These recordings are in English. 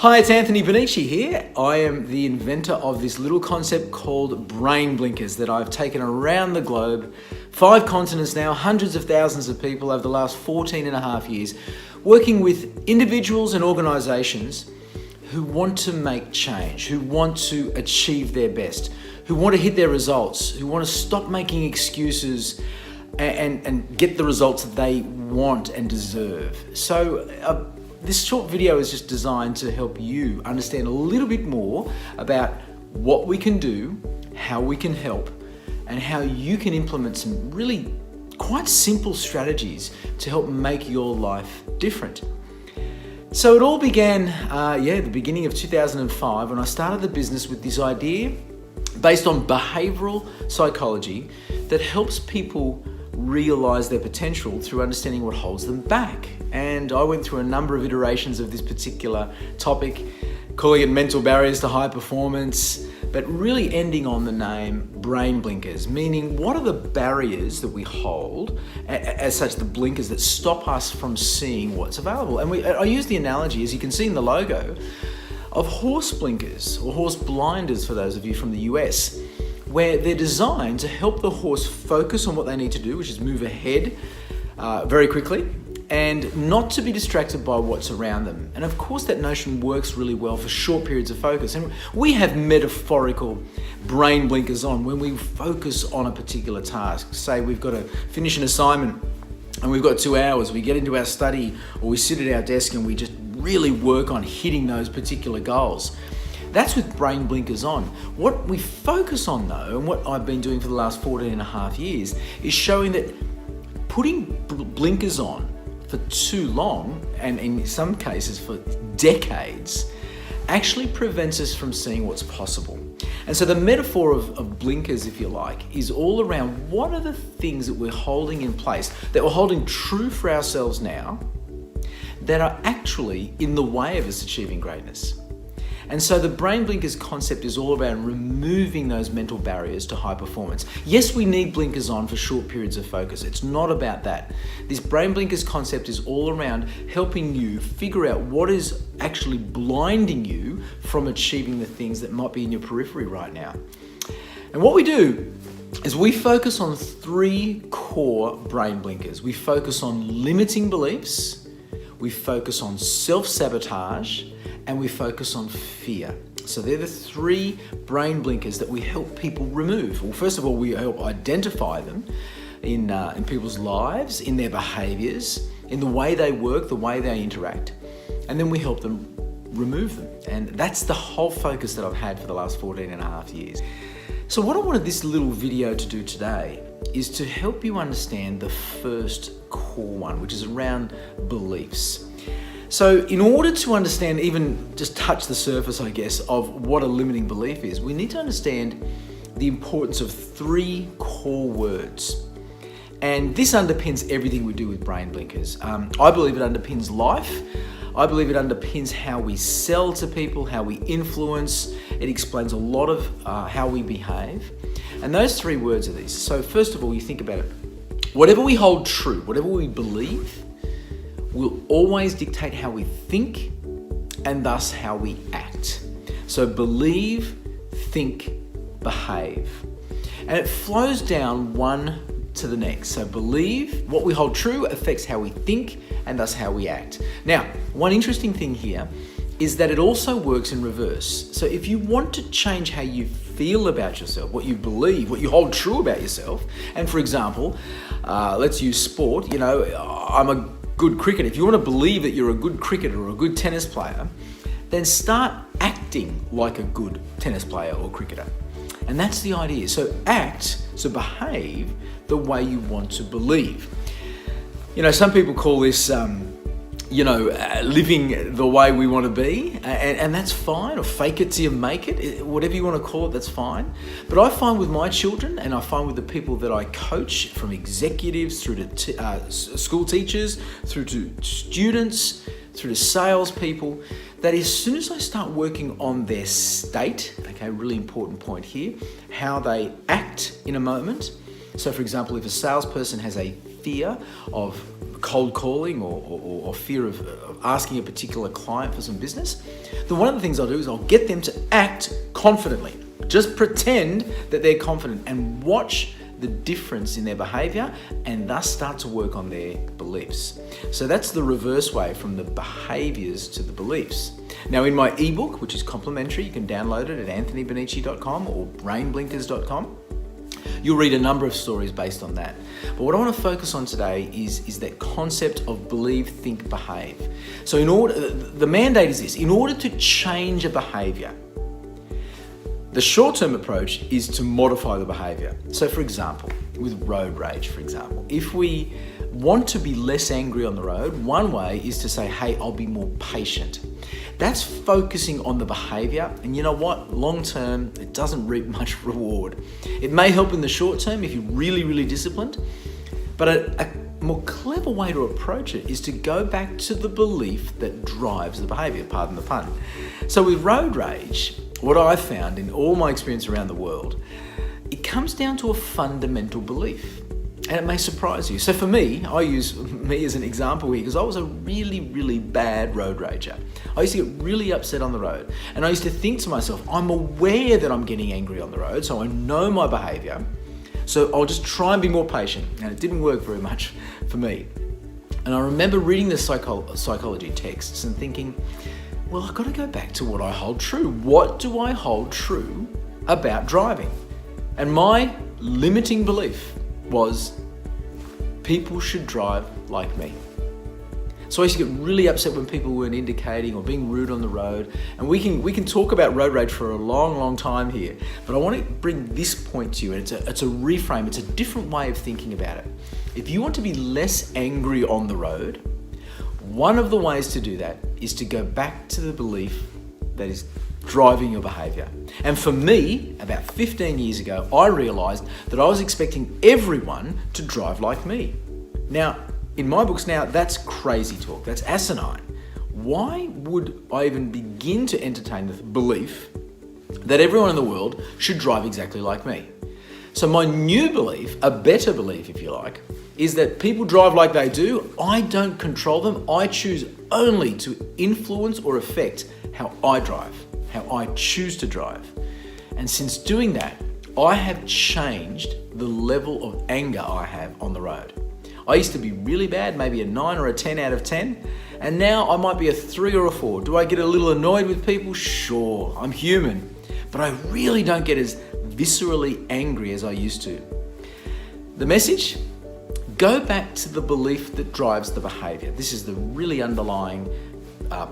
Hi, it's Anthony Benici here. I am the inventor of this little concept called brain blinkers that I've taken around the globe, 5 continents now, hundreds of thousands of people over the last 14 and a half years, working with individuals and organizations who want to make change, who want to achieve their best, who want to hit their results, who want to stop making excuses and get the results that they want and deserve. So this short video is just designed to help you understand a little bit more about what we can do, how we can help, and how you can implement some really quite simple strategies to help make your life different. So it all began, the beginning of 2005 when I started the business with this idea based on behavioral psychology that helps people realize their potential through understanding what holds them back. And I went through a number of iterations of this particular topic, calling it mental barriers to high performance, but really ending on the name brain blinkers, meaning what are the barriers that we hold, as such the blinkers that stop us from seeing what's available. And I use the analogy, as you can see in the logo, of horse blinkers or horse blinders for those of you from the US, where they're designed to help the horse focus on what they need to do, which is move ahead very quickly and not to be distracted by what's around them. And of course that notion works really well for short periods of focus. And we have metaphorical brain blinkers on when we focus on a particular task. Say we've got to finish an assignment and we've got 2 hours, we get into our study or we sit at our desk and we just really work on hitting those particular goals. That's with brain blinkers on. What we focus on though, and what I've been doing for the last 14 and a half years, is showing that putting blinkers on for too long, and in some cases for decades, actually prevents us from seeing what's possible. And so the metaphor of blinkers, if you like, is all around what are the things that we're holding in place, that we're holding true for ourselves now, that are actually in the way of us achieving greatness. And so the brain blinkers concept is all about removing those mental barriers to high performance. Yes, we need blinkers on for short periods of focus. It's not about that. This brain blinkers concept is all around helping you figure out what is actually blinding you from achieving the things that might be in your periphery right now. And what we do is we focus on 3 core brain blinkers. We focus on limiting beliefs, we focus on self-sabotage, and we focus on fear. So they're the 3 brain blinkers that we help people remove. Well, first of all, we help identify them in people's lives, in their behaviors, in the way they work, the way they interact, and then we help them remove them. And that's the whole focus that I've had for the last 14 and a half years. So what I wanted this little video to do today is to help you understand the first core one, which is around beliefs. So in order to understand, even just touch the surface, I guess, of what a limiting belief is, we need to understand the importance of 3 core words. And this underpins everything we do with brain blinkers. I believe it underpins life. I believe it underpins how we sell to people, how we influence. It explains a lot of how we behave. And those 3 words are these. So first of all, you think about it. Whatever we hold true, whatever we believe, will always dictate how we think and thus how we act. So believe, think, behave. And it flows down one to the next. So believe, what we hold true affects how we think and thus how we act. Now, one interesting thing here is that it also works in reverse. So if you want to change how you feel about yourself, what you believe, what you hold true about yourself, and for example, let's use sport, I'm a good cricketer. If you want to believe that you're a good cricketer or a good tennis player, then start acting like a good tennis player or cricketer. And that's the idea. So behave the way you want to believe. Some people call this, living the way we want to be, and that's fine, or fake it till you make it, whatever you want to call it, that's fine. But I find with my children, and I find with the people that I coach, from executives through to school teachers, through to students, through to salespeople, that as soon as I start working on their state, okay, really important point here, how they act in a moment. So for example, if a salesperson has a fear of cold calling or fear of asking a particular client for some business, then one of the things I'll do is I'll get them to act confidently. Just pretend that they're confident and watch the difference in their behavior and thus start to work on their beliefs. So that's the reverse way from the behaviors to the beliefs. Now in my ebook, which is complimentary, you can download it at anthonybonici.com or brainblinkers.com. You'll read a number of stories based on that. But what I want to focus on today is that concept of believe, think, behave. So the mandate is this: in order to change a behavior, the short-term approach is to modify the behavior. So for example, with road rage, for example, if we want to be less angry on the road, one way is to say, hey, I'll be more patient. That's focusing on the behavior, and you know what? Long term, it doesn't reap much reward. It may help in the short term if you're really, really disciplined, but a more clever way to approach it is to go back to the belief that drives the behavior, pardon the pun. So with road rage, what I found in all my experience around the world, it comes down to a fundamental belief. And it may surprise you. So for me, I use me as an example here because I was a really, really bad road rager. I used to get really upset on the road. And I used to think to myself, I'm aware that I'm getting angry on the road, so I know my behavior. So I'll just try and be more patient. And it didn't work very much for me. And I remember reading the psychology texts and thinking, well, I've got to go back to what I hold true. What do I hold true about driving? And my limiting belief was people should drive like me. So I used to get really upset when people weren't indicating or being rude on the road. And we can talk about road rage for a long, long time here. But I want to bring this point to you, and it's a reframe. It's a different way of thinking about it. If you want to be less angry on the road, one of the ways to do that is to go back to the belief that is driving your behavior. And for me, about 15 years ago, I realized that I was expecting everyone to drive like me. Now, in my books now, that's crazy talk. That's asinine. Why would I even begin to entertain the belief that everyone in the world should drive exactly like me? So my new belief, a better belief if you like, is that people drive like they do. I don't control them. I choose only to influence or affect how I drive, how I choose to drive. And since doing that, I have changed the level of anger I have on the road. I used to be really bad, maybe a 9 or a 10 out of 10, and now I might be a 3 or a 4. Do I get a little annoyed with people? Sure, I'm human, but I really don't get as viscerally angry as I used to. The message? Go back to the belief that drives the behavior. This is the really underlying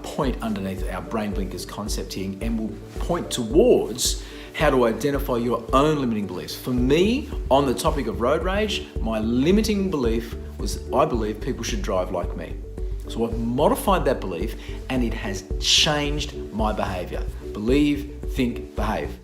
point underneath our Brain Blinkers concept here, and will point towards how to identify your own limiting beliefs. For me, on the topic of road rage, my limiting belief was I believe people should drive like me. So I've modified that belief and it has changed my behavior. Believe, think, behave.